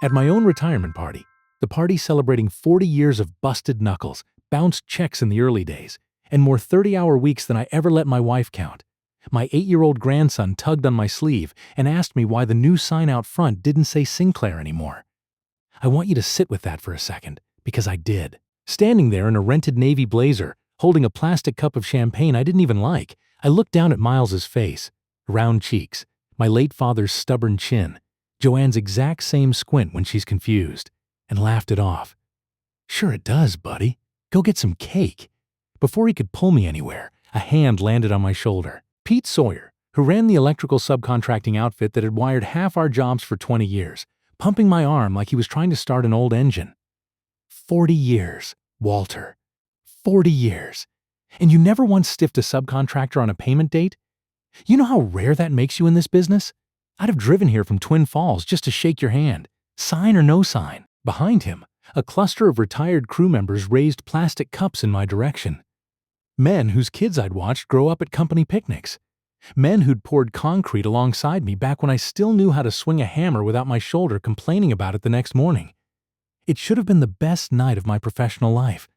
At my own retirement party, the party celebrating 40 years of busted knuckles, bounced checks in the early days, and more 30-hour weeks than I ever let my wife count, my 8-year-old grandson tugged on my sleeve and asked me why the new sign out front didn't say Sinclair anymore. I want you to sit with that for a second, because I did. Standing there in a rented navy blazer, holding a plastic cup of champagne I didn't even like, I looked down at Miles's face, round cheeks, my late father's stubborn chin, Joanne's exact same squint when she's confused, and laughed it off. "Sure it does, buddy. Go get some cake." Before he could pull me anywhere, a hand landed on my shoulder. Pete Sawyer, who ran the electrical subcontracting outfit that had wired half our jobs for 20 years, pumping my arm like he was trying to start an old engine. 40 years, Walter. 40 years. And you never once stiffed a subcontractor on a payment date? You know how rare that makes you in this business? I'd have driven here from Twin Falls just to shake your hand, sign or no sign. Behind him, a cluster of retired crew members raised plastic cups in my direction. Men whose kids I'd watched grow up at company picnics. Men who'd poured concrete alongside me back when I still knew how to swing a hammer without my shoulder complaining about it the next morning. It should have been the best night of my professional life.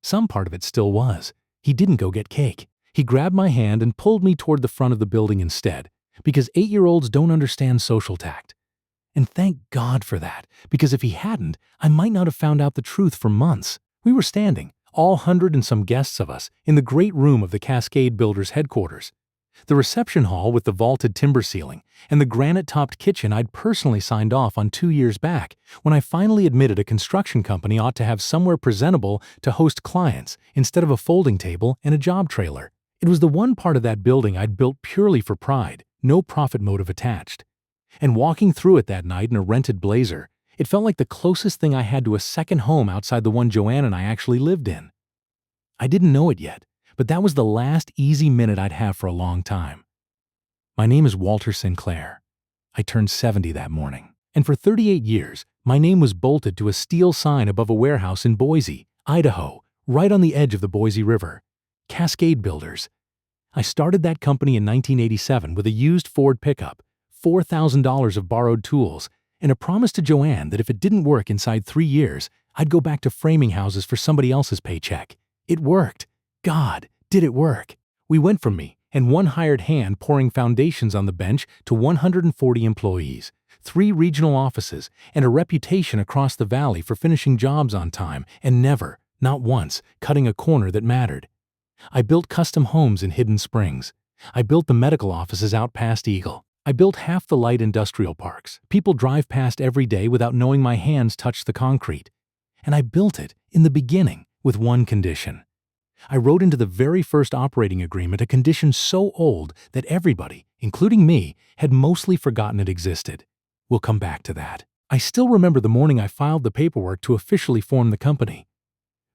Some part of it still was. He didn't go get cake. He grabbed my hand and pulled me toward the front of the building instead, because 8-year-olds don't understand social tact. And thank God for that, because if he hadn't, I might not have found out the truth for months. We were standing, all 100 and some guests of us, in the great room of the Cascade Builders' headquarters. The reception hall with the vaulted timber ceiling, and the granite-topped kitchen I'd personally signed off on 2 years back, when I finally admitted a construction company ought to have somewhere presentable to host clients instead of a folding table and a job trailer. It was the one part of that building I'd built purely for pride, no profit motive attached. And walking through it that night in a rented blazer, it felt like the closest thing I had to a second home outside the one Joanne and I actually lived in. I didn't know it yet, but that was the last easy minute I'd have for a long time. My name is Walter Sinclair. I turned 70 that morning, and for 38 years, my name was bolted to a steel sign above a warehouse in Boise, Idaho, right on the edge of the Boise River. Cascade Builders. I started that company in 1987 with a used Ford pickup, $4,000 of borrowed tools, and a promise to Joanne that if it didn't work inside 3 years, I'd go back to framing houses for somebody else's paycheck. It worked. God, did it work. We went from me and one hired hand pouring foundations on the bench to 140 employees, 3 regional offices, and a reputation across the valley for finishing jobs on time and never, not once, cutting a corner that mattered. I built custom homes in Hidden Springs. I built the medical offices out past Eagle. I built half the light industrial parks people drive past every day without knowing my hands touched the concrete. And I built it, in the beginning, with one condition. I wrote into the very first operating agreement a condition so old that everybody, including me, had mostly forgotten it existed. We'll come back to that. I still remember the morning I filed the paperwork to officially form the company.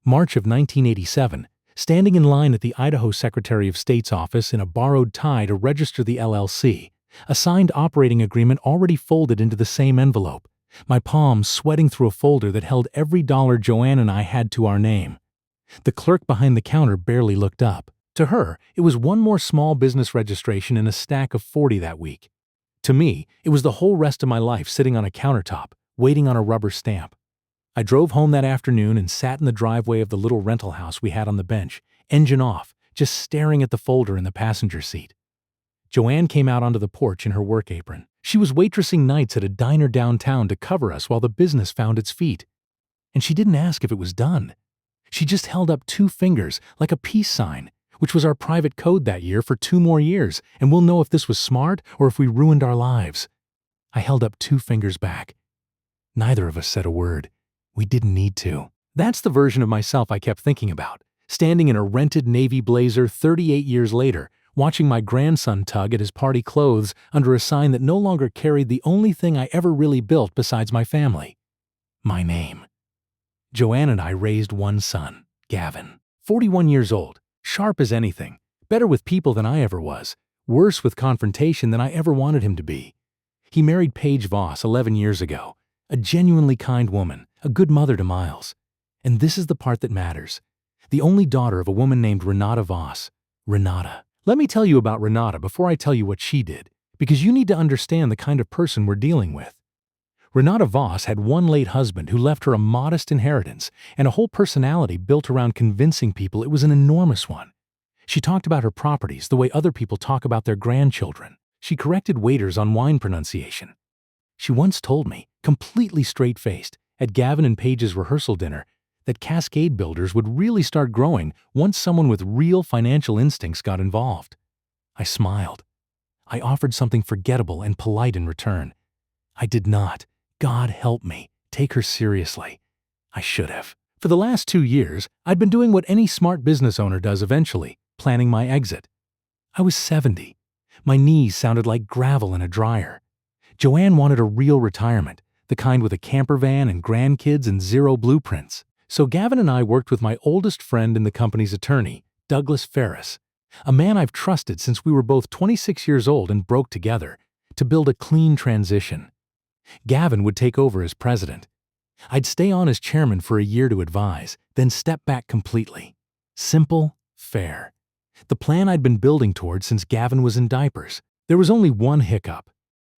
March of 1987, standing in line at the Idaho Secretary of State's office in a borrowed tie to register the LLC, a signed operating agreement already folded into the same envelope, my palms sweating through a folder that held every dollar Joanne and I had to our name. The clerk behind the counter barely looked up. To her, it was one more small business registration in a stack of 40 that week. To me, it was the whole rest of my life sitting on a countertop, waiting on a rubber stamp. I drove home that afternoon and sat in the driveway of the little rental house we had on the bench, engine off, just staring at the folder in the passenger seat. Joanne came out onto the porch in her work apron. She was waitressing nights at a diner downtown to cover us while the business found its feet. And she didn't ask if it was done. She just held up 2 fingers like a peace sign, which was our private code that year for 2 more years, and we'll know if this was smart or if we ruined our lives. I held up 2 fingers back. Neither of us said a word. We didn't need to. That's the version of myself I kept thinking about, standing in a rented navy blazer 38 years later, watching my grandson tug at his party clothes under a sign that no longer carried the only thing I ever really built besides my family. My name. Joanne and I raised one son, Gavin. 41 years old, sharp as anything, better with people than I ever was, worse with confrontation than I ever wanted him to be. He married Paige Voss 11 years ago, a genuinely kind woman, a good mother to Miles. And this is the part that matters. The only daughter of a woman named Renata Voss. Renata. Let me tell you about Renata before I tell you what she did, because you need to understand the kind of person we're dealing with. Renata Voss had one late husband who left her a modest inheritance and a whole personality built around convincing people it was an enormous one. She talked about her properties the way other people talk about their grandchildren. She corrected waiters on wine pronunciation. She once told me, completely straight-faced, at Gavin and Paige's rehearsal dinner, that Cascade builders would really start growing once someone with real financial instincts got involved. I smiled. I offered something forgettable and polite in return. I did not, God help me, take her seriously. I should have. For the last 2 years, I'd been doing what any smart business owner does eventually, planning my exit. I was 70. My knees sounded like gravel in a dryer. Joanne wanted a real retirement, the kind with a camper van and grandkids and zero blueprints. So Gavin and I worked with my oldest friend in the company's attorney, Douglas Ferris, a man I've trusted since we were both 26 years old and broke together, to build a clean transition. Gavin would take over as president. I'd stay on as chairman for a year to advise, then step back completely. Simple, fair. The plan I'd been building towards since Gavin was in diapers. There was only one hiccup.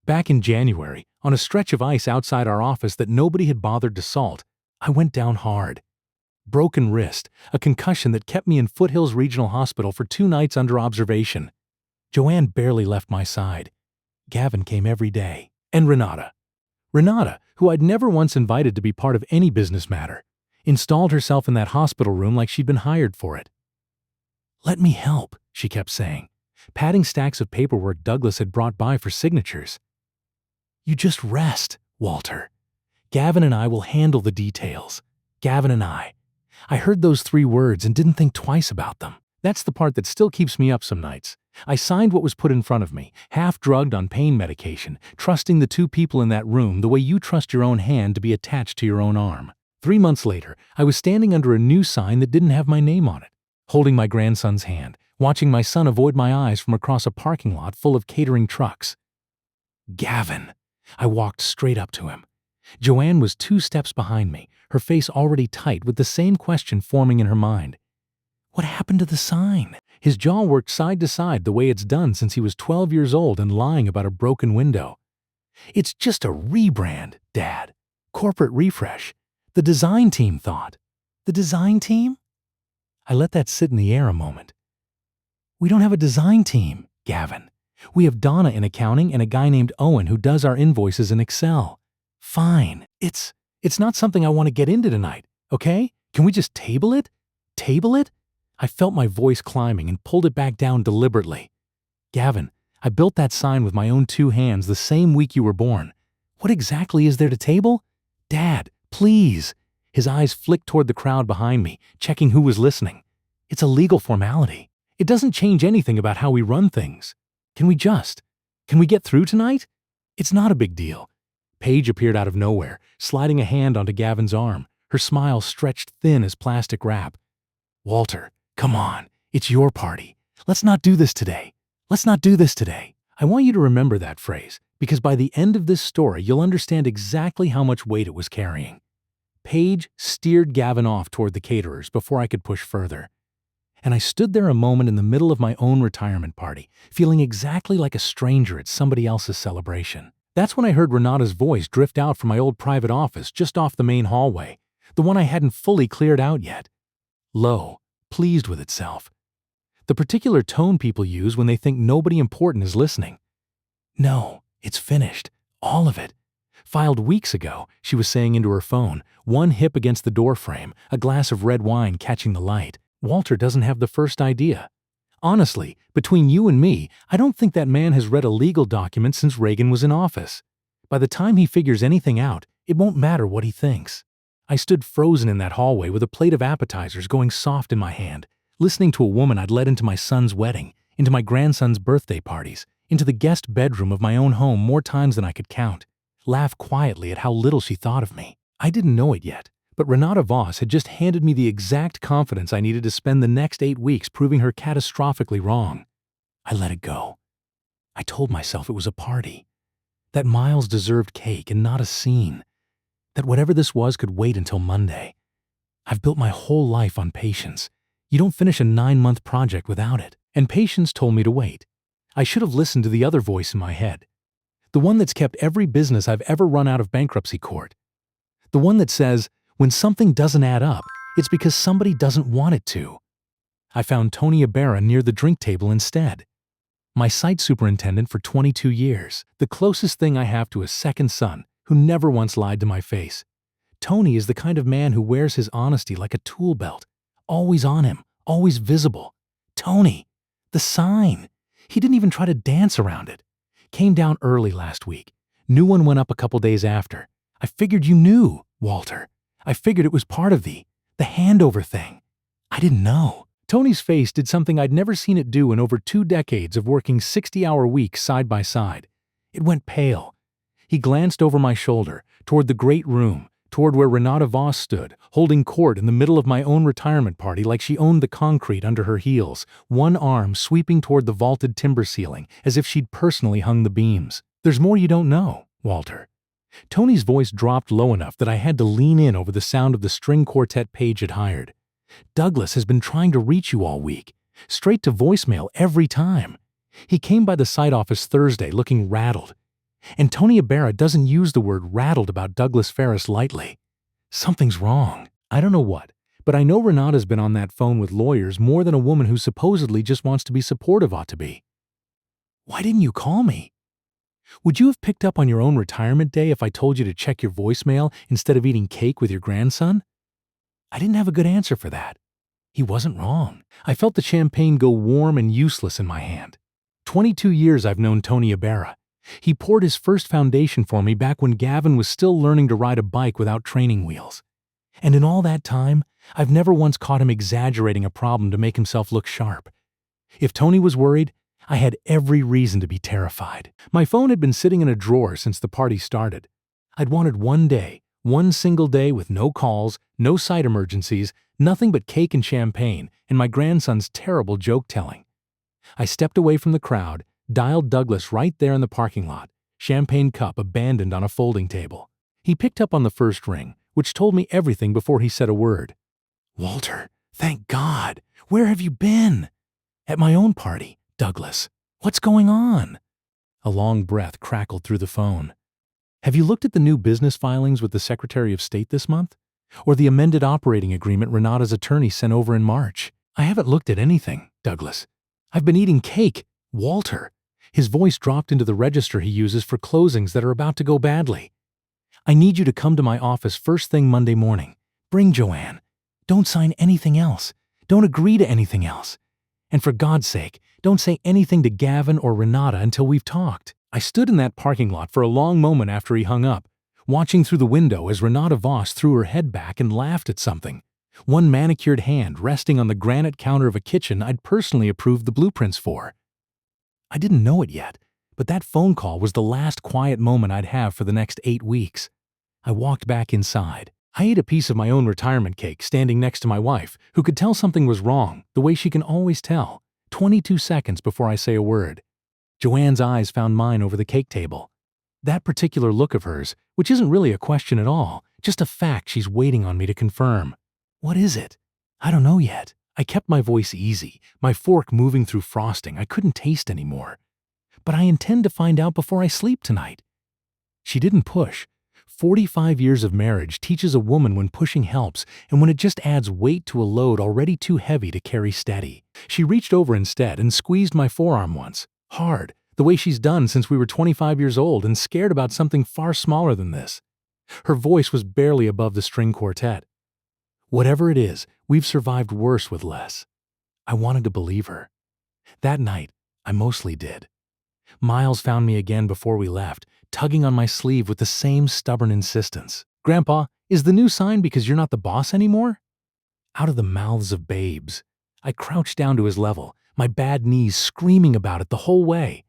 Back in January, on a stretch of ice outside our office that nobody had bothered to salt, I went down hard. Broken wrist, a concussion that kept me in Foothills Regional Hospital for 2 nights under observation. Joanne barely left my side. Gavin came every day. And Renata. Renata, who I'd never once invited to be part of any business matter, installed herself in that hospital room like she'd been hired for it. "Let me help," she kept saying, patting stacks of paperwork Douglas had brought by for signatures. "You just rest, Walter. Gavin and I will handle the details. Gavin and I." I heard those 3 words and didn't think twice about them. That's the part that still keeps me up some nights. I signed what was put in front of me, half drugged on pain medication, trusting the 2 people in that room the way you trust your own hand to be attached to your own arm. 3 months later, I was standing under a new sign that didn't have my name on it, holding my grandson's hand, watching my son avoid my eyes from across a parking lot full of catering trucks. "Gavin." I walked straight up to him. Joanne was 2 steps behind me, her face already tight with the same question forming in her mind. What happened to the sign? His jaw worked side to side the way it's done since he was 12 years old and lying about a broken window. "It's just a rebrand, Dad. Corporate refresh. The design team thought." "The design team?" I let that sit in the air a moment. "We don't have a design team, Gavin. We have Donna in accounting and a guy named Owen who does our invoices in Excel." "Fine. It's not something I want to get into tonight, okay? Can we just table it? Table it?" I felt my voice climbing and pulled it back down deliberately. "Gavin, I built that sign with my own 2 hands the same week you were born. What exactly is there to table? Dad, please." His eyes flicked toward the crowd behind me, checking who was listening. "It's a legal formality. It doesn't change anything about how we run things. Can we get through tonight? It's not a big deal." Paige appeared out of nowhere, sliding a hand onto Gavin's arm, her smile stretched thin as plastic wrap. "Walter, come on, it's your party. Let's not do this today. Let's not do this today." I want you to remember that phrase, because by the end of this story, you'll understand exactly how much weight it was carrying. Paige steered Gavin off toward the caterers before I could push further. And I stood there a moment in the middle of my own retirement party, feeling exactly like a stranger at somebody else's celebration. That's when I heard Renata's voice drift out from my old private office just off the main hallway, the one I hadn't fully cleared out yet. Low, pleased with itself. The particular tone people use when they think nobody important is listening. "No, it's finished. All of it. Filed weeks ago," she was saying into her phone, one hip against the doorframe, a glass of red wine catching the light. "Walter doesn't have the first idea. Honestly, between you and me, I don't think that man has read a legal document since Reagan was in office. By the time he figures anything out, it won't matter what he thinks." I stood frozen in that hallway with a plate of appetizers going soft in my hand, listening to a woman I'd led into my son's wedding, into my grandson's birthday parties, into the guest bedroom of my own home more times than I could count, laugh quietly at how little she thought of me. I didn't know it yet, but Renata Voss had just handed me the exact confidence I needed to spend the next 8 weeks proving her catastrophically wrong. I let it go. I told myself it was a party, that Miles deserved cake and not a scene, that whatever this was could wait until Monday. I've built my whole life on patience. You don't finish a 9-month project without it. And patience told me to wait. I should have listened to the other voice in my head. The one that's kept every business I've ever run out of bankruptcy court. The one that says, when something doesn't add up, it's because somebody doesn't want it to. I found Tony Ibarra near the drink table instead. My site superintendent for 22 years, the closest thing I have to a second son who never once lied to my face. Tony is the kind of man who wears his honesty like a tool belt, always on him, always visible. Tony, the sign. He didn't even try to dance around it. Came down early last week. New one went up a couple days after. I figured you knew, Walter. I figured it was part of the handover thing. I didn't know. Tony's face did something I'd never seen it do in over 2 decades of working 60-hour weeks side by side. It went pale. He glanced over my shoulder, toward the great room, toward where Renata Voss stood, holding court in the middle of my own retirement party like she owned the concrete under her heels, one arm sweeping toward the vaulted timber ceiling as if she'd personally hung the beams. There's more you don't know, Walter. Tony's voice dropped low enough that I had to lean in over the sound of the string quartet Paige had hired. Douglas has been trying to reach you all week, straight to voicemail every time. He came by the site office Thursday looking rattled. And Tony Ibarra doesn't use the word rattled about Douglas Ferris lightly. Something's wrong. I don't know what, but I know Renata's been on that phone with lawyers more than a woman who supposedly just wants to be supportive ought to be. Why didn't you call me? Would you have picked up on your own retirement day if I told you to check your voicemail instead of eating cake with your grandson? I didn't have a good answer for that. He wasn't wrong. I felt the champagne go warm and useless in my hand. 22 years I've known Tony Ibarra. He poured his first foundation for me back when Gavin was still learning to ride a bike without training wheels. And in all that time, I've never once caught him exaggerating a problem to make himself look sharp. If Tony was worried, I had every reason to be terrified. My phone had been sitting in a drawer since the party started. I'd wanted one day, one single day with no calls, no site emergencies, nothing but cake and champagne, and my grandson's terrible joke-telling. I stepped away from the crowd, dialed Douglas right there in the parking lot, champagne cup abandoned on a folding table. He picked up on the first ring, which told me everything before he said a word. Walter, thank God. Where have you been? At my own party, Douglas. What's going on? A long breath crackled through the phone. Have you looked at the new business filings with the Secretary of State this month? Or the amended operating agreement Renata's attorney sent over in March? I haven't looked at anything, Douglas. I've been eating cake, Walter. His voice dropped into the register he uses for closings that are about to go badly. I need you to come to my office first thing Monday morning. Bring Joanne. Don't sign anything else. Don't agree to anything else. And for God's sake, don't say anything to Gavin or Renata until we've talked. I stood in that parking lot for a long moment after he hung up, watching through the window as Renata Voss threw her head back and laughed at something, one manicured hand resting on the granite counter of a kitchen I'd personally approved the blueprints for. I didn't know it yet, but that phone call was the last quiet moment I'd have for the next 8 weeks. I walked back inside. I ate a piece of my own retirement cake standing next to my wife, who could tell something was wrong, the way she can always tell, 22 seconds before I say a word. Joanne's eyes found mine over the cake table. That particular look of hers, which isn't really a question at all, just a fact she's waiting on me to confirm. What is it? I don't know yet. I kept my voice easy, my fork moving through frosting I couldn't taste anymore. But I intend to find out before I sleep tonight. She didn't push. 45 years of marriage teaches a woman when pushing helps and when it just adds weight to a load already too heavy to carry steady. She reached over instead and squeezed my forearm once, hard, the way she's done since we were 25 years old and scared about something far smaller than this. Her voice was barely above the string quartet. Whatever it is, we've survived worse with less. I wanted to believe her. That night, I mostly did. Miles found me again before we left, tugging on my sleeve with the same stubborn insistence. Grandpa, is the new sign because you're not the boss anymore? Out of the mouths of babes. I crouched down to his level, my bad knees screaming about it the whole way.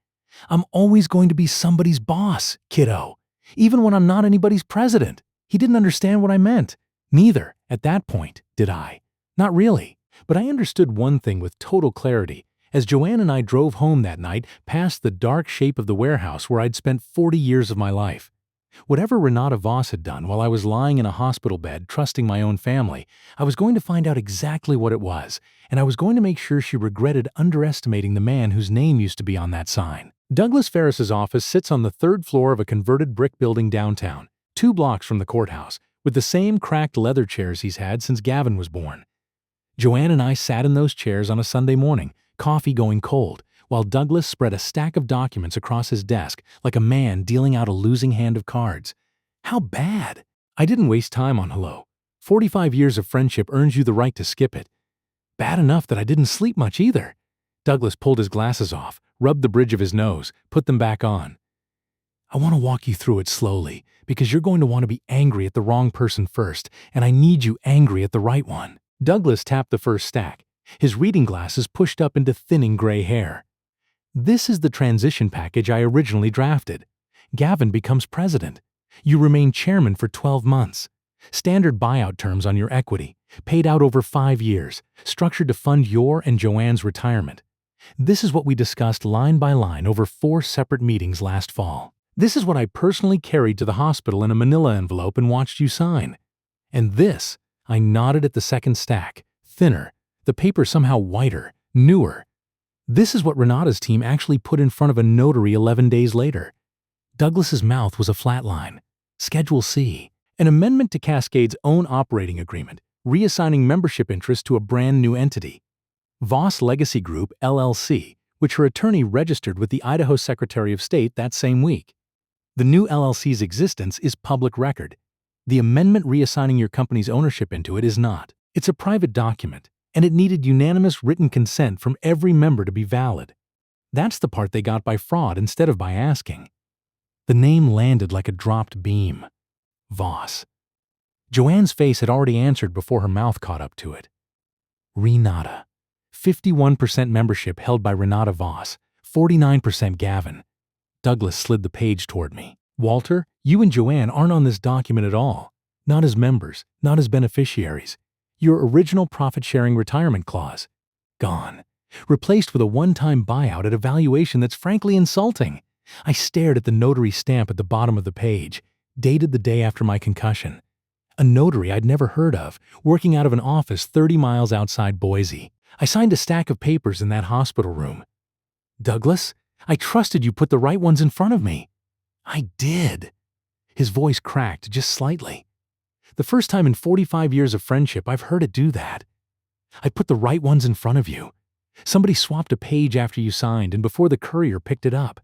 I'm always going to be somebody's boss, kiddo. Even when I'm not anybody's president. He didn't understand what I meant. Neither, at that point, did I. Not really. But I understood one thing with total clarity as Joanne and I drove home that night past the dark shape of the warehouse where I'd spent 40 years of my life. Whatever Renata Voss had done while I was lying in a hospital bed trusting my own family, I was going to find out exactly what it was, and I was going to make sure she regretted underestimating the man whose name used to be on that sign. Douglas Ferris's office sits on the third floor of a converted brick building downtown, 2 blocks from the courthouse, with the same cracked leather chairs he's had since Gavin was born. Joanne and I sat in those chairs on a Sunday morning, coffee going cold, while Douglas spread a stack of documents across his desk like a man dealing out a losing hand of cards. How bad! I didn't waste time on hello. 45 years of friendship earns you the right to skip it. Bad enough that I didn't sleep much either. Douglas pulled his glasses off, rubbed the bridge of his nose, put them back on. I want to walk you through it slowly, because you're going to want to be angry at the wrong person first, and I need you angry at the right one. Douglas tapped the first stack, his reading glasses pushed up into thinning gray hair. This is the transition package I originally drafted. Gavin becomes president. You remain chairman for 12 months. Standard buyout terms on your equity, paid out over 5 years, structured to fund your and Joanne's retirement. This is what we discussed line by line over 4 separate meetings last fall. This is what I personally carried to the hospital in a manila envelope and watched you sign. And this, I nodded at the second stack, thinner, the paper somehow whiter, newer. This is what Renata's team actually put in front of a notary 11 days later. Douglas's mouth was a flat line. Schedule C, an amendment to Cascade's own operating agreement, reassigning membership interest to a brand new entity, Voss Legacy Group, LLC, which her attorney registered with the Idaho Secretary of State that same week. The new LLC's existence is public record. The amendment reassigning your company's ownership into it is not. It's a private document, and it needed unanimous written consent from every member to be valid. That's the part they got by fraud instead of by asking. The name landed like a dropped beam. Voss. Joanne's face had already answered before her mouth caught up to it. Renata. 51% membership held by Renata Voss, 49% Gavin. Douglas slid the page toward me. Walter, you and Joanne aren't on this document at all. Not as members, not as beneficiaries. Your original profit-sharing retirement clause. Gone. Replaced with a one-time buyout at a valuation that's frankly insulting. I stared at the notary stamp at the bottom of the page, dated the day after my concussion. A notary I'd never heard of, working out of an office 30 miles outside Boise. I signed a stack of papers in that hospital room. Douglas, I trusted you put the right ones in front of me. I did. His voice cracked just slightly. The first time in 45 years of friendship I've heard it do that. I put the right ones in front of you. Somebody swapped a page after you signed and before the courier picked it up.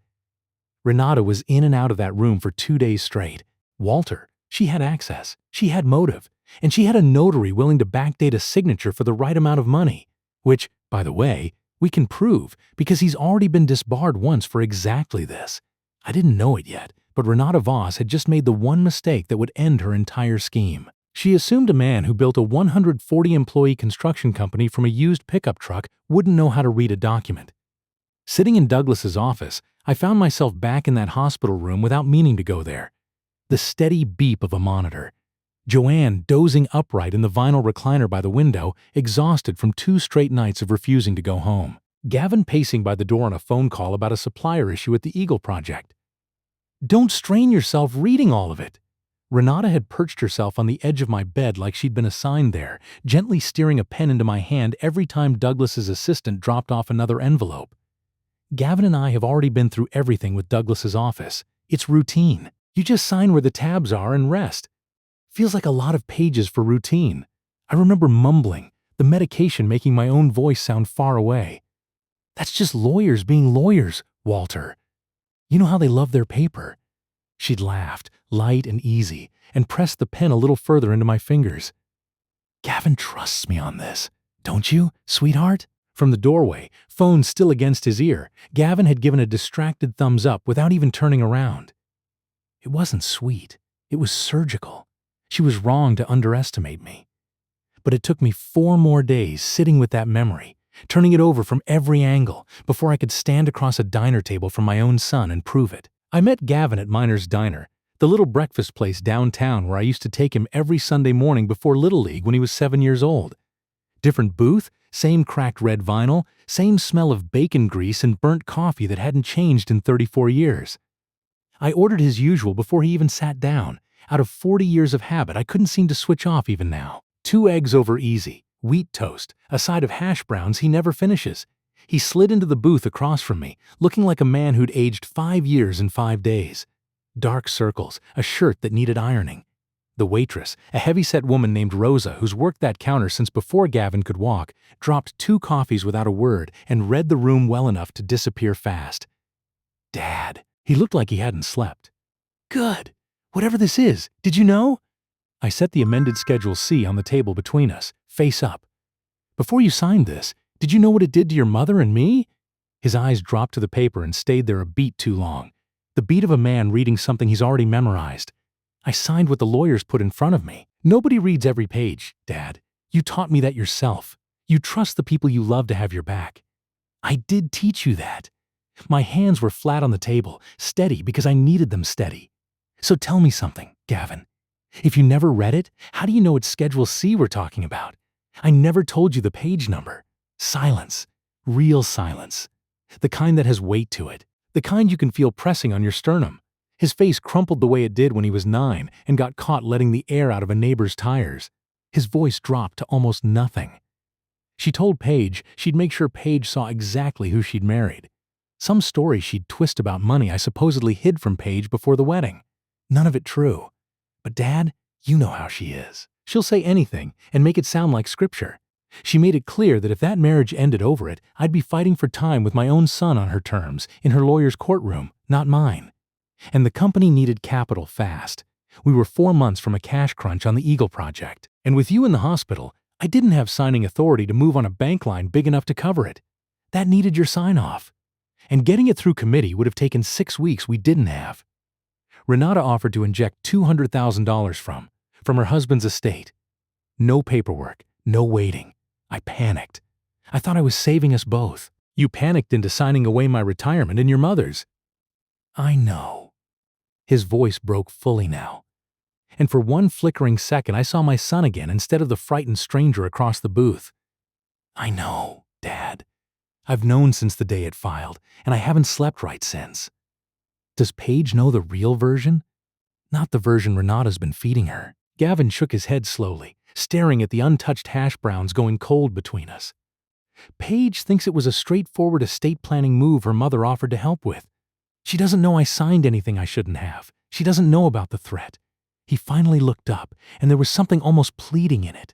Renata was in and out of that room for 2 days straight. Walter, she had access, she had motive, and she had a notary willing to backdate a signature for the right amount of money, which, by the way, we can prove because he's already been disbarred once for exactly this. I didn't know it yet, but Renata Voss had just made the one mistake that would end her entire scheme. She assumed a man who built a 140-employee construction company from a used pickup truck wouldn't know how to read a document. Sitting in Douglas's office, I found myself back in that hospital room without meaning to go there. The steady beep of a monitor. Joanne dozing upright in the vinyl recliner by the window, exhausted from 2 straight nights of refusing to go home. Gavin pacing by the door on a phone call about a supplier issue at the Eagle Project. Don't strain yourself reading all of it. Renata had perched herself on the edge of my bed like she'd been assigned there, gently steering a pen into my hand every time Douglas's assistant dropped off another envelope. Gavin and I have already been through everything with Douglas's office. It's routine. You just sign where the tabs are and rest. Feels like a lot of pages for routine. I remember mumbling, the medication making my own voice sound far away. That's just lawyers being lawyers, Walter. You know how they love their paper. She'd laughed, light and easy, and pressed the pen a little further into my fingers. Gavin trusts me on this, don't you, sweetheart? From the doorway, phone still against his ear, Gavin had given a distracted thumbs up without even turning around. It wasn't sweet. It was surgical. She was wrong to underestimate me. But it took me 4 more days sitting with that memory, turning it over from every angle, before I could stand across a diner table from my own son and prove it. I met Gavin at Miner's Diner, the little breakfast place downtown where I used to take him every Sunday morning before Little League when he was 7 years old. Different booth, same cracked red vinyl, same smell of bacon grease and burnt coffee that hadn't changed in 34 years. I ordered his usual before he even sat down. Out of 40 years of habit, I couldn't seem to switch off even now. 2 eggs over easy, wheat toast, a side of hash browns he never finishes. He slid into the booth across from me, looking like a man who'd aged 5 years in 5 days. Dark circles, a shirt that needed ironing. The waitress, a heavy-set woman named Rosa who's worked that counter since before Gavin could walk, dropped 2 coffees without a word and read the room well enough to disappear fast. Dad. He looked like he hadn't slept. Good. Whatever this is, did you know? I set the amended Schedule C on the table between us, face up. Before you signed this, did you know what it did to your mother and me? His eyes dropped to the paper and stayed there a beat too long. The beat of a man reading something he's already memorized. I signed what the lawyers put in front of me. Nobody reads every page, Dad. You taught me that yourself. You trust the people you love to have your back. I did teach you that. My hands were flat on the table, steady because I needed them steady. So tell me something, Gavin. If you never read it, how do you know it's Schedule C we're talking about? I never told you the page number. Silence. Real silence. The kind that has weight to it. The kind you can feel pressing on your sternum. His face crumpled the way it did when he was 9 and got caught letting the air out of a neighbor's tires. His voice dropped to almost nothing. She told Paige she'd make sure Paige saw exactly who she'd married. Some story she'd twist about money I supposedly hid from Paige before the wedding. None of it true. But Dad, you know how she is. She'll say anything and make it sound like scripture. She made it clear that if that marriage ended over it, I'd be fighting for time with my own son on her terms, in her lawyer's courtroom, not mine. And the company needed capital fast. We were 4 months from a cash crunch on the Eagle project. And with you in the hospital, I didn't have signing authority to move on a bank line big enough to cover it. That needed your sign-off. And getting it through committee would have taken 6 weeks we didn't have. Renata offered to inject $200,000 from her husband's estate. No paperwork, no waiting. I panicked. I thought I was saving us both. You panicked into signing away my retirement and your mother's. I know. His voice broke fully now. And for one flickering second I saw my son again instead of the frightened stranger across the booth. I know, Dad. I've known since the day it filed, and I haven't slept right since. Does Paige know the real version? Not the version Renata's been feeding her. Gavin shook his head slowly, staring at the untouched hash browns going cold between us. Paige thinks it was a straightforward estate planning move her mother offered to help with. She doesn't know I signed anything I shouldn't have. She doesn't know about the threat. He finally looked up, and there was something almost pleading in it.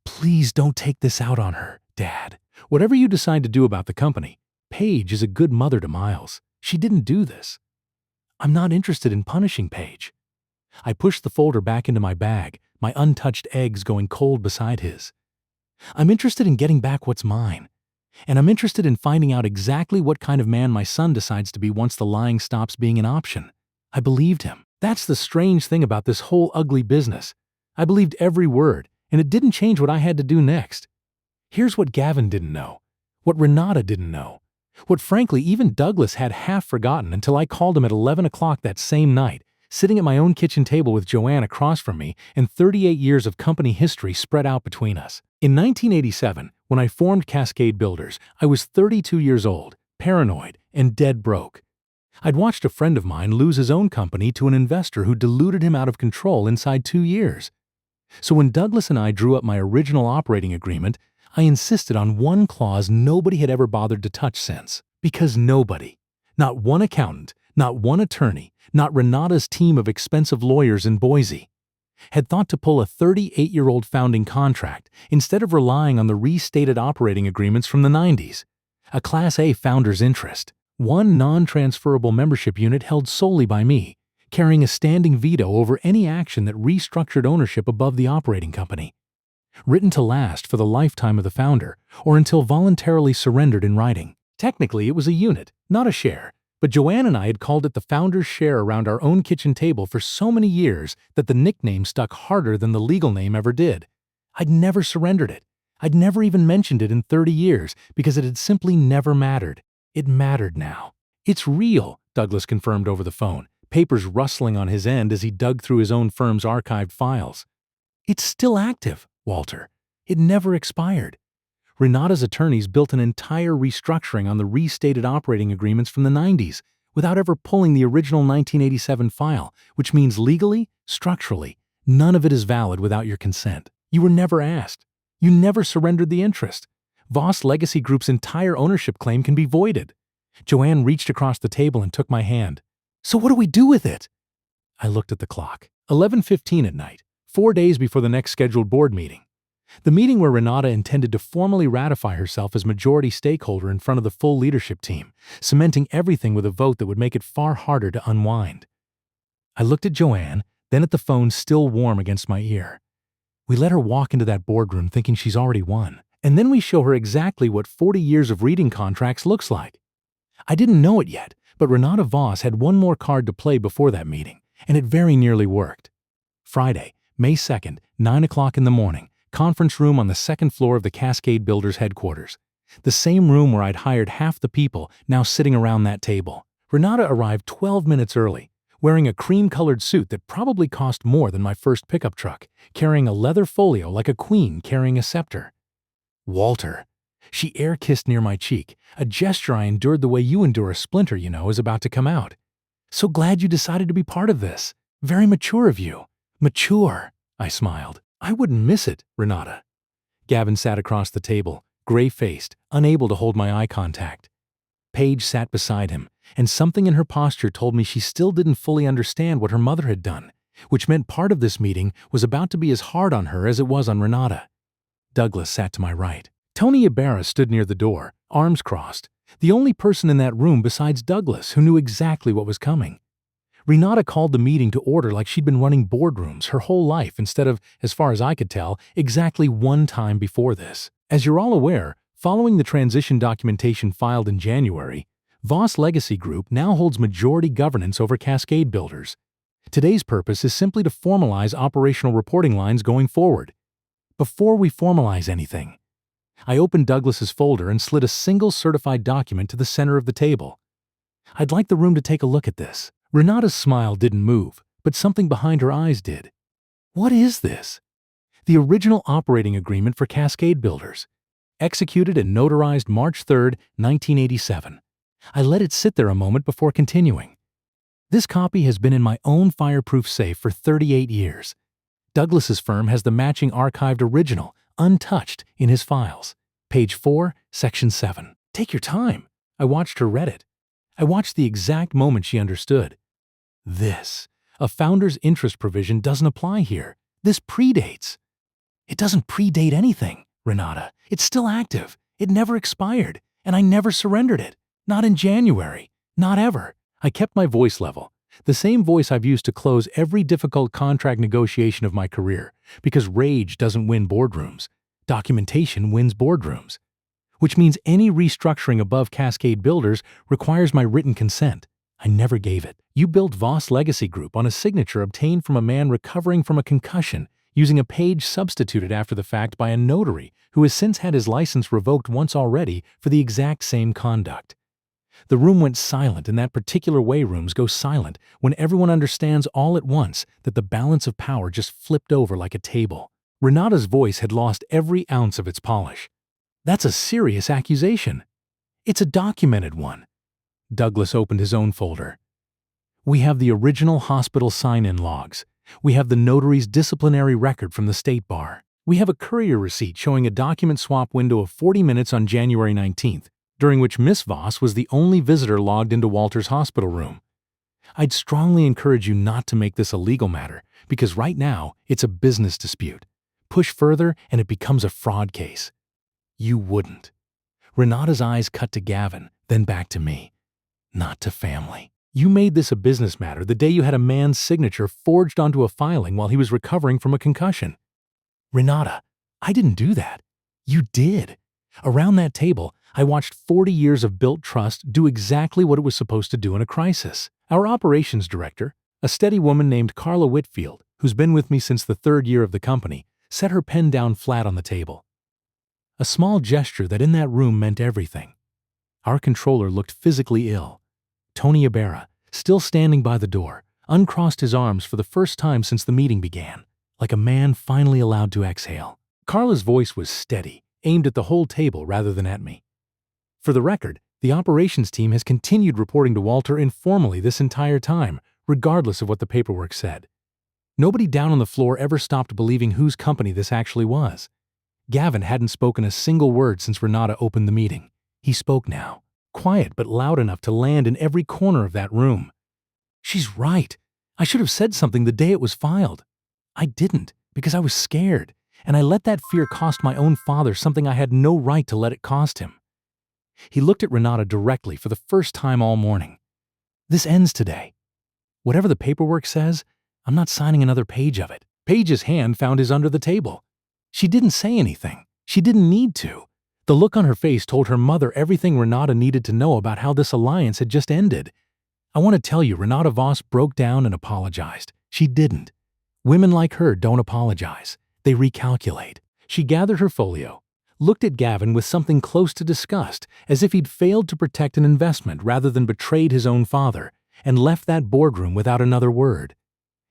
Please don't take this out on her, Dad. Whatever you decide to do about the company, Paige is a good mother to Miles. She didn't do this. I'm not interested in punishing Paige. I pushed the folder back into my bag, my untouched eggs going cold beside his. I'm interested in getting back what's mine. And I'm interested in finding out exactly what kind of man my son decides to be once the lying stops being an option. I believed him. That's the strange thing about this whole ugly business. I believed every word, and it didn't change what I had to do next. Here's what Gavin didn't know. What Renata didn't know. What frankly even Douglas had half forgotten until I called him at 11 o'clock that same night, sitting at my own kitchen table with Joanne across from me and 38 years of company history spread out between us. In 1987, when I formed Cascade Builders, I was 32 years old, paranoid, and dead broke. I'd watched a friend of mine lose his own company to an investor who diluted him out of control inside 2 years. So when Douglas and I drew up my original operating agreement, I insisted on one clause nobody had ever bothered to touch since. Because nobody, not one accountant, not one attorney, not Renata's team of expensive lawyers in Boise, had thought to pull a 38-year-old founding contract instead of relying on the restated operating agreements from the 90s. A Class A founder's interest, one non-transferable membership unit held solely by me, carrying a standing veto over any action that restructured ownership above the operating company. Written to last for the lifetime of the founder, or until voluntarily surrendered in writing. Technically, it was a unit, not a share, but Joanne and I had called it the founder's share around our own kitchen table for so many years that the nickname stuck harder than the legal name ever did. I'd never surrendered it. I'd never even mentioned it in 30 years because it had simply never mattered. It mattered now. It's real, Douglas confirmed over the phone, papers rustling on his end as he dug through his own firm's archived files. It's still active, Walter. It never expired. Renata's attorneys built an entire restructuring on the restated operating agreements from the 90s without ever pulling the original 1987 file, which means legally, structurally, none of it is valid without your consent. You were never asked. You never surrendered the interest. Voss Legacy Group's entire ownership claim can be voided. Joanne reached across the table and took my hand. So what do we do with it? I looked at the clock. 11:15 at night, 4 days before the next scheduled board meeting. The meeting where Renata intended to formally ratify herself as majority stakeholder in front of the full leadership team, cementing everything with a vote that would make it far harder to unwind. I looked at Joanne, then at the phone still warm against my ear. We let her walk into that boardroom thinking she's already won, and then we show her exactly what 40 years of reading contracts looks like. I didn't know it yet, but Renata Voss had one more card to play before that meeting, and it very nearly worked. Friday, May 2nd, 9 o'clock in the morning, conference room on the second floor of the Cascade Builders headquarters. The same room where I'd hired half the people now sitting around that table. Renata arrived 12 minutes early, wearing a cream-colored suit that probably cost more than my first pickup truck, carrying a leather folio like a queen carrying a scepter. Walter. She air-kissed near my cheek, a gesture I endured the way you endure a splinter is about to come out. So glad you decided to be part of this. Very mature of you. Mature, I smiled. I wouldn't miss it, Renata. Gavin sat across the table, gray-faced, unable to hold my eye contact. Paige sat beside him, and something in her posture told me she still didn't fully understand what her mother had done, which meant part of this meeting was about to be as hard on her as it was on Renata. Douglas sat to my right. Tony Ibarra stood near the door, arms crossed, the only person in that room besides Douglas who knew exactly what was coming. Renata called the meeting to order like she'd been running boardrooms her whole life instead of, as far as I could tell, exactly one time before this. As you're all aware, following the transition documentation filed in January, Voss Legacy Group now holds majority governance over Cascade Builders. Today's purpose is simply to formalize operational reporting lines going forward. Before we formalize anything, I opened Douglas's folder and slid a single certified document to the center of the table. I'd like the room to take a look at this. Renata's smile didn't move, but something behind her eyes did. What is this? The original operating agreement for Cascade Builders, executed and notarized March 3, 1987. I let it sit there a moment before continuing. This copy has been in my own fireproof safe for 38 years. Douglas's firm has the matching archived original, untouched, in his files. Page 4, Section 7. Take your time. I watched her read it. I watched the exact moment she understood. A founder's interest provision doesn't apply here. This predates. It doesn't predate anything, Renata. It's still active. It never expired, and I never surrendered it. Not in January. Not ever. I kept my voice level, the same voice I've used to close every difficult contract negotiation of my career, because rage doesn't win boardrooms. Documentation wins boardrooms. Which means any restructuring above Cascade Builders requires my written consent. I never gave it. You built Voss Legacy Group on a signature obtained from a man recovering from a concussion, using a page substituted after the fact by a notary who has since had his license revoked once already for the exact same conduct. The room went silent in that particular way rooms go silent when everyone understands all at once that the balance of power just flipped over like a table. Renata's voice had lost every ounce of its polish. That's a serious accusation. It's a documented one. Douglas opened his own folder. We have the original hospital sign-in logs. We have the notary's disciplinary record from the state bar. We have a courier receipt showing a document swap window of 40 minutes on January 19th, during which Miss Voss was the only visitor logged into Walter's hospital room. I'd strongly encourage you not to make this a legal matter, because right now it's a business dispute. Push further and it becomes a fraud case. You wouldn't. Renata's eyes cut to Gavin, then back to me. Not to family. You made this a business matter the day you had a man's signature forged onto a filing while he was recovering from a concussion. Renata, I didn't do that. You did. Around that table, I watched 40 years of built trust do exactly what it was supposed to do in a crisis. Our operations director, a steady woman named Carla Whitfield, who's been with me since the 3rd year of the company, set her pen down flat on the table. A small gesture that in that room meant everything. Our controller looked physically ill. Tony Ibarra, still standing by the door, uncrossed his arms for the first time since the meeting began, like a man finally allowed to exhale. Carla's voice was steady, aimed at the whole table rather than at me. For the record, the operations team has continued reporting to Walter informally this entire time, regardless of what the paperwork said. Nobody down on the floor ever stopped believing whose company this actually was. Gavin hadn't spoken a single word since Renata opened the meeting. He spoke now, quiet but loud enough to land in every corner of that room. "She's right. I should have said something the day it was filed. I didn't, because I was scared, and I let that fear cost my own father something I had no right to let it cost him." He looked at Renata directly for the first time all morning. "This ends today. Whatever the paperwork says, I'm not signing another page of it." Paige's hand found his under the table. She didn't say anything. She didn't need to. The look on her face told her mother everything Renata needed to know about how this alliance had just ended. I want to tell you, Renata Voss broke down and apologized. She didn't. Women like her don't apologize. They recalculate. She gathered her folio, looked at Gavin with something close to disgust, as if he'd failed to protect an investment rather than betrayed his own father, and left that boardroom without another word.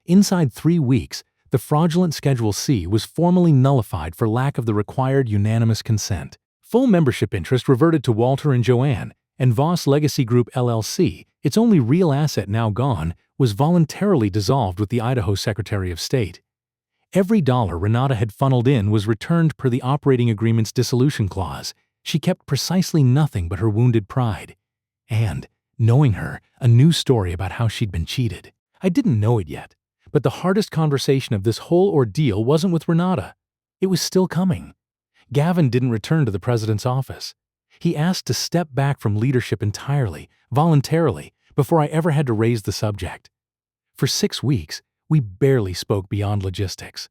Inside 3 weeks, the fraudulent Schedule C was formally nullified for lack of the required unanimous consent. Full membership interest reverted to Walter and Joanne, and Voss Legacy Group LLC, its only real asset now gone, was voluntarily dissolved with the Idaho Secretary of State. Every dollar Renata had funneled in was returned per the operating agreement's dissolution clause. She kept precisely nothing but her wounded pride. And, knowing her, a new story about how she'd been cheated. I didn't know it yet, but the hardest conversation of this whole ordeal wasn't with Renata. It was still coming. Gavin didn't return to the president's office. He asked to step back from leadership entirely, voluntarily, before I ever had to raise the subject. For 6 weeks, we barely spoke beyond logistics.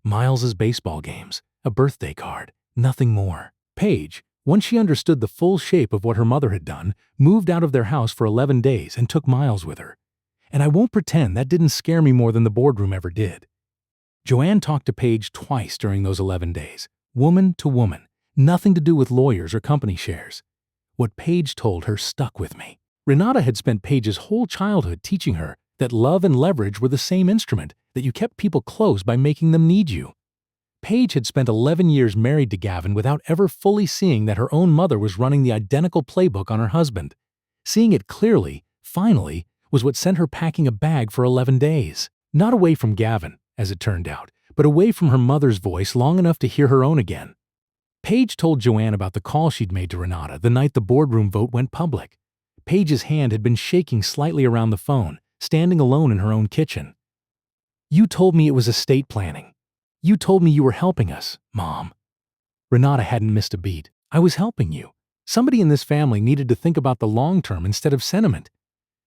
Miles's baseball games, a birthday card, nothing more. Paige, once she understood the full shape of what her mother had done, moved out of their house for 11 days and took Miles with her. And I won't pretend that didn't scare me more than the boardroom ever did. Joanne talked to Paige twice during those 11 days, woman to woman, nothing to do with lawyers or company shares. What Paige told her stuck with me. Renata had spent Paige's whole childhood teaching her that love and leverage were the same instrument, that you kept people close by making them need you. Paige had spent 11 years married to Gavin without ever fully seeing that her own mother was running the identical playbook on her husband. Seeing it clearly, finally, was what sent her packing a bag for 11 days. Not away from Gavin, as it turned out, but away from her mother's voice long enough to hear her own again. Paige told Joanne about the call she'd made to Renata the night the boardroom vote went public. Paige's hand had been shaking slightly around the phone, standing alone in her own kitchen. "You told me it was estate planning. You told me you were helping us, Mom." Renata hadn't missed a beat. "I was helping you. Somebody in this family needed to think about the long term instead of sentiment.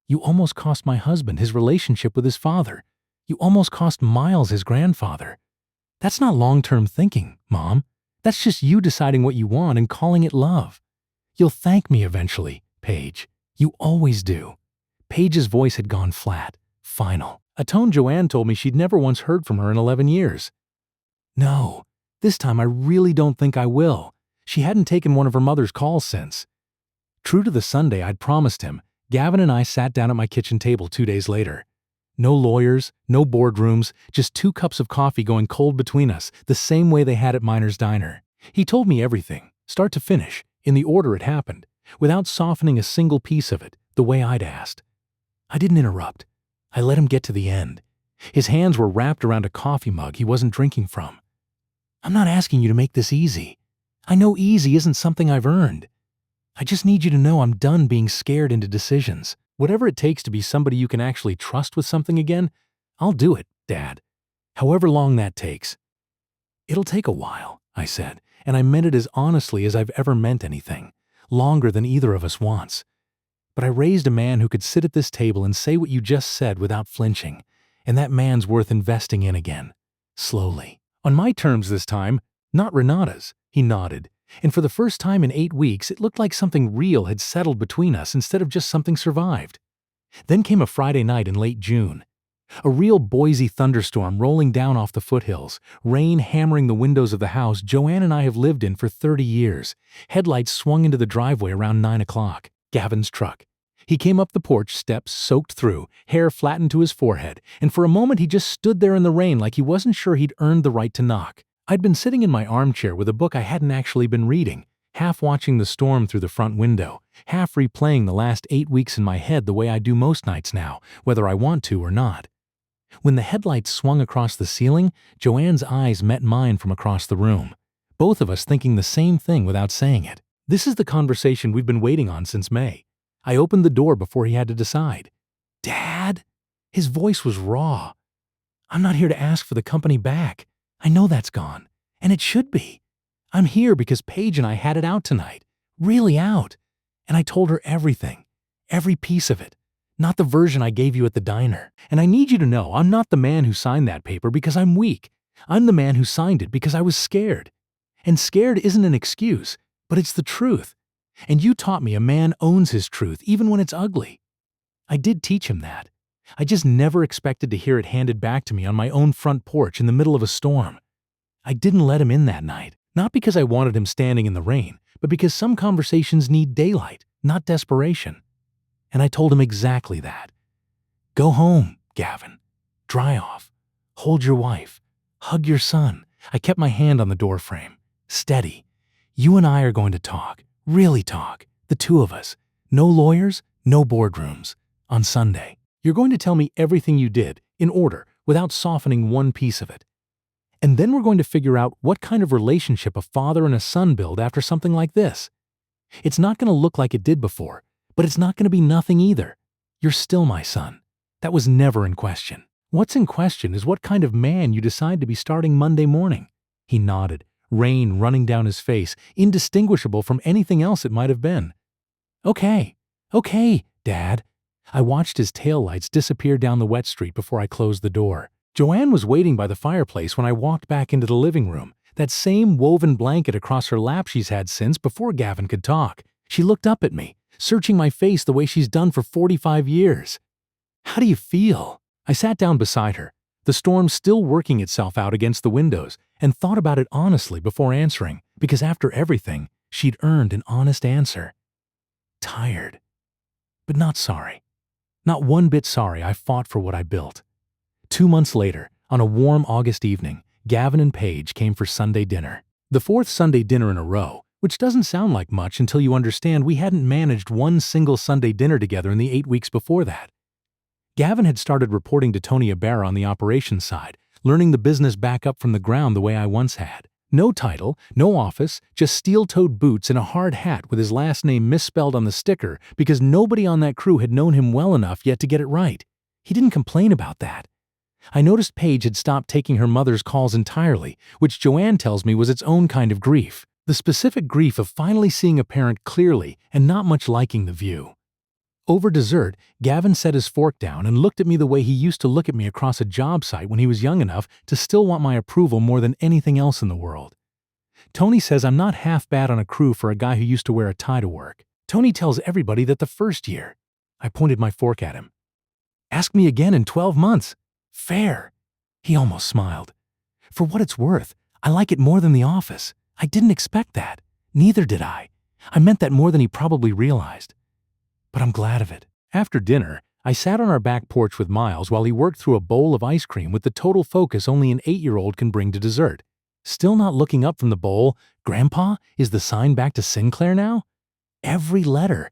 You almost cost my husband his relationship with his father. You almost cost Miles his grandfather. That's not long-term thinking, Mom. That's just you deciding what you want and calling it love. You'll thank me eventually, Paige. You always do." Paige's voice had gone flat, final, a tone Joanne told me she'd never once heard from her in 11 years. "No, this time I really don't think I will." She hadn't taken one of her mother's calls since. True to the Sunday I'd promised him, Gavin and I sat down at my kitchen table 2 days later. No lawyers, no boardrooms, just 2 cups of coffee going cold between us, the same way they had at Miner's Diner. He told me everything, start to finish, in the order it happened, without softening a single piece of it, the way I'd asked. I didn't interrupt. I let him get to the end. His hands were wrapped around a coffee mug he wasn't drinking from. "I'm not asking you to make this easy. I know easy isn't something I've earned. I just need you to know I'm done being scared into decisions. Whatever it takes to be somebody you can actually trust with something again, I'll do it, Dad. However long that takes." "It'll take a while," I said, and I meant it as honestly as I've ever meant anything, longer than either of us wants. But I raised a man who could sit at this table and say what you just said without flinching, and that man's worth investing in again. Slowly. On my terms this time, not Renata's. He nodded, and for the first time in 8 weeks it looked like something real had settled between us instead of just something survived. Then came a Friday night in late June. A real Boise thunderstorm rolling down off the foothills, rain hammering the windows of the house Joanne and I have lived in for 30 years. Headlights swung into the driveway around 9 o'clock. Gavin's truck. He came up the porch steps soaked through, hair flattened to his forehead, and for a moment he just stood there in the rain like he wasn't sure he'd earned the right to knock. I'd been sitting in my armchair with a book I hadn't actually been reading, half watching the storm through the front window, half replaying the last 8 weeks in my head the way I do most nights now, whether I want to or not. When the headlights swung across the ceiling, Joanne's eyes met mine from across the room. both of us thinking the same thing without saying it. This is the conversation we've been waiting on since May. I opened the door before he had to decide. Dad? His voice was raw. I'm not here to ask for the company back. I know that's gone. And it should be. I'm here because Paige and I had it out tonight. Really out. And I told her everything. Every piece of it. Not the version I gave you at the diner. And I need you to know I'm not the man who signed that paper because I'm weak. I'm the man who signed it because I was scared. And scared isn't an excuse, but it's the truth. And you taught me a man owns his truth even when it's ugly. I did teach him that. I just never expected to hear it handed back to me on my own front porch in the middle of a storm. I didn't let him in that night, not because I wanted him standing in the rain, but because some conversations need daylight, not desperation. And I told him exactly that. Go home, Gavin. Dry off. Hold your wife. Hug your son. I kept my hand on the doorframe. Steady. You and I are going to talk. Really talk. The two of us. No lawyers, no boardrooms. On Sunday. You're going to tell me everything you did, in order, without softening one piece of it. And then we're going to figure out what kind of relationship a father and a son build after something like this. It's not going to look like it did before, but it's not going to be nothing either. You're still my son. That was never in question. What's in question is what kind of man you decide to be starting Monday morning. He nodded, rain running down his face, indistinguishable from anything else it might have been. Okay, Dad. I watched his taillights disappear down the wet street before I closed the door. Joanne was waiting by the fireplace when I walked back into the living room, that same woven blanket across her lap she's had since before Gavin could talk. She looked up at me, searching my face the way she's done for 45 years. How do you feel? I sat down beside her, the storm still working itself out against the windows, and thought about it honestly before answering, because after everything, she'd earned an honest answer. Tired. But not sorry. Not one bit sorry I fought for what I built. 2 months later, on a warm August evening, Gavin and Paige came for Sunday dinner. The fourth Sunday dinner in a row, which doesn't sound like much until you understand we hadn't managed one single Sunday dinner together in the 8 weeks before that. Gavin had started reporting to Tony Ibarra on the operations side, learning the business back up from the ground the way I once had. No title, no office, just steel-toed boots and a hard hat with his last name misspelled on the sticker because nobody on that crew had known him well enough yet to get it right. He didn't complain about that. I noticed Paige had stopped taking her mother's calls entirely, which Joanne tells me was its own kind of grief. The specific grief of finally seeing a parent clearly and not much liking the view. Over dessert, Gavin set his fork down and looked at me the way he used to look at me across a job site when he was young enough to still want my approval more than anything else in the world. Tony says I'm not half bad on a crew for a guy who used to wear a tie to work. Tony tells everybody that the first year. I pointed my fork at him. Ask me again in 12 months. Fair. He almost smiled. For what it's worth, I like it more than The Office. I didn't expect that. Neither did I. I meant that more than he probably realized. But I'm glad of it. After dinner, I sat on our back porch with Miles while he worked through a bowl of ice cream with the total focus only an 8-year-old can bring to dessert. Still not looking up from the bowl, Grandpa, is the sign back to Sinclair now? Every letter.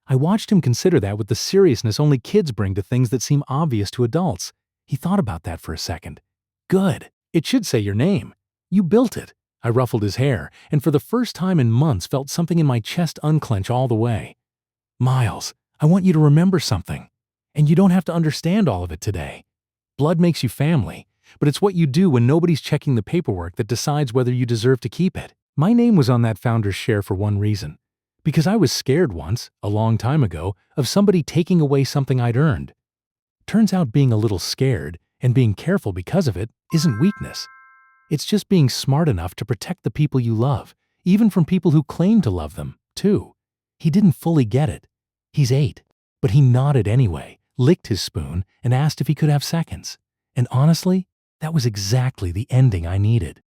I watched him consider that with the seriousness only kids bring to things that seem obvious to adults. He thought about that for a second. Good. It should say your name. You built it. I ruffled his hair, and for the first time in months felt something in my chest unclench all the way. Miles, I want you to remember something. And you don't have to understand all of it today. Blood makes you family, but it's what you do when nobody's checking the paperwork that decides whether you deserve to keep it. My name was on that founder's share for one reason. Because I was scared once, a long time ago, of somebody taking away something I'd earned. Turns out being a little scared, and being careful because of it, isn't weakness. It's just being smart enough to protect the people you love, even from people who claim to love them, too. He didn't fully get it. He's 8. But he nodded anyway, licked his spoon, and asked if he could have seconds. And honestly, that was exactly the ending I needed.